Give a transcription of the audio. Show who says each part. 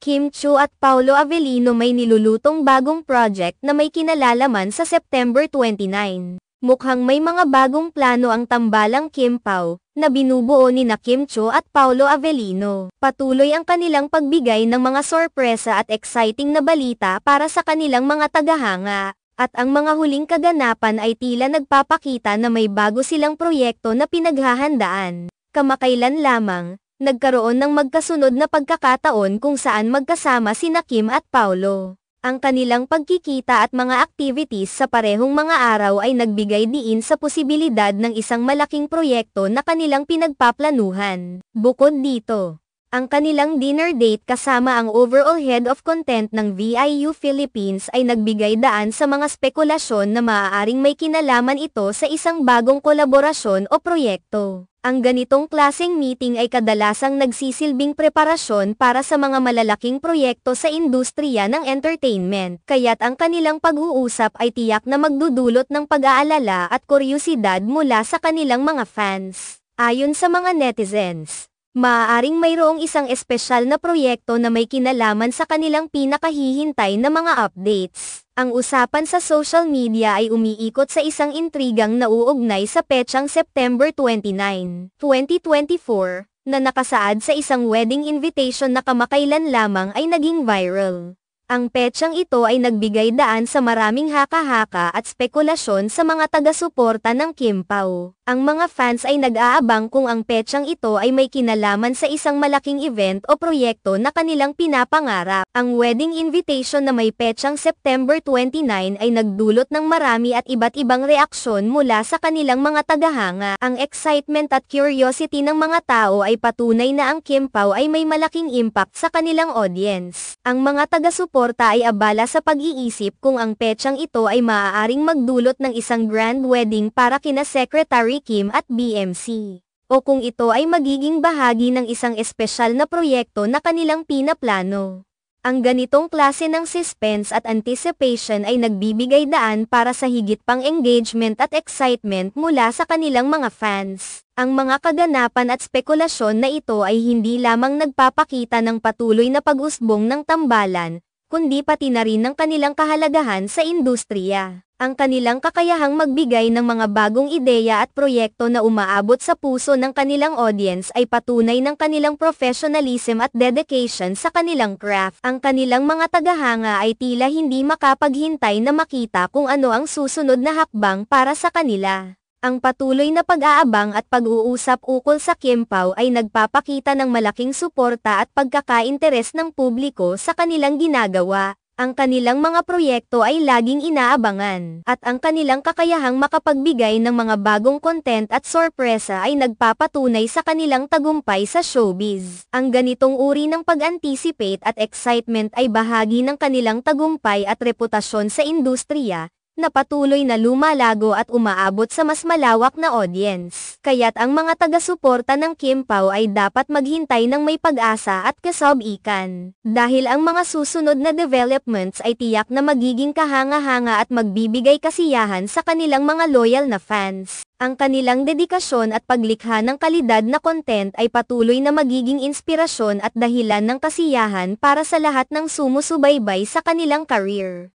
Speaker 1: Kim Chiu at Paolo Avellino may nilulutong bagong project na may kinalalaman sa September 29. Mukhang may mga bagong plano ang tambalang Kim Pao, na binubuo nina Kim Chiu at Paolo Avellino. Patuloy ang kanilang pagbigay ng mga sorpresa at exciting na balita para sa kanilang mga tagahanga. At ang mga huling kaganapan ay tila nagpapakita na may bago silang proyekto na pinaghahandaan. Kamakailan lamang, nagkaroon ng magkasunod na pagkakataon kung saan magkasama sina Kim at Paolo. Ang kanilang pagkikita at mga activities sa parehong mga araw ay nagbigay diin sa posibilidad ng isang malaking proyekto na kanilang pinagpaplanuhan. Bukod dito, ang kanilang dinner date kasama ang overall head of content ng VIU Philippines ay nagbigay daan sa mga spekulasyon na maaaring may kinalaman ito sa isang bagong kolaborasyon o proyekto. Ang ganitong klaseng meeting ay kadalasang nagsisilbing preparasyon para sa mga malalaking proyekto sa industriya ng entertainment, kaya't ang kanilang pag-uusap ay tiyak na magdudulot ng pag-aalala at kuryosidad mula sa kanilang mga fans. Ayon sa mga netizens, maaaring mayroong isang espesyal na proyekto na may kinalaman sa kanilang pinakahihintay na mga updates. Ang usapan sa social media ay umiikot sa isang intrigang nauugnay sa petsang September 29, 2024, na nakasaad sa isang wedding invitation na kamakailan lamang ay naging viral. Ang petsang ito ay nagbigay daan sa maraming haka-haka at spekulasyon sa mga taga-suporta ng Kim Pao. Ang mga fans ay nag-aabang kung ang petsang ito ay may kinalaman sa isang malaking event o proyekto na kanilang pinapangarap. Ang wedding invitation na may petsang September 29 ay nagdulot ng marami at iba't ibang reaksyon mula sa kanilang mga tagahanga. Ang excitement at curiosity ng mga tao ay patunay na ang Kim Pao ay may malaking impact sa kanilang audience. Ang mga taga-suporta ay abala sa pag-iisip kung ang petsang ito ay maaaring magdulot ng isang grand wedding para kina Secretary Kim at BMC, o kung ito ay magiging bahagi ng isang espesyal na proyekto na kanilang pinaplano. Ang ganitong klase ng suspense at anticipation ay nagbibigay daan para sa higit pang engagement at excitement mula sa kanilang mga fans. Ang mga kaganapan at spekulasyon na ito ay hindi lamang nagpapakita ng patuloy na pag-usbong ng tambalan, kundi pati na rin ng kanilang kahalagahan sa industriya. Ang kanilang kakayahang magbigay ng mga bagong ideya at proyekto na umaabot sa puso ng kanilang audience ay patunay ng kanilang professionalism at dedication sa kanilang craft. Ang kanilang mga tagahanga ay tila hindi makapaghintay na makita kung ano ang susunod na hakbang para sa kanila. Ang patuloy na pag-aabang at pag-uusap ukol sa Kim Pao ay nagpapakita ng malaking suporta at pagkakainteres ng publiko sa kanilang ginagawa. Ang kanilang mga proyekto ay laging inaabangan, at ang kanilang kakayahang makapagbigay ng mga bagong content at sorpresa ay nagpapatunay sa kanilang tagumpay sa showbiz. Ang ganitong uri ng pag-anticipate at excitement ay bahagi ng kanilang tagumpay at reputasyon sa industriya, na patuloy na lumalago at umaabot sa mas malawak na audience. Kaya't ang mga taga-suporta ng Kim Pao ay dapat maghintay ng may pag-asa at kasob-ikan. Dahil ang mga susunod na developments ay tiyak na magiging kahanga-hanga at magbibigay kasiyahan sa kanilang mga loyal na fans. Ang kanilang dedikasyon at paglikha ng kalidad na content ay patuloy na magiging inspirasyon at dahilan ng kasiyahan para sa lahat ng sumusubaybay sa kanilang career.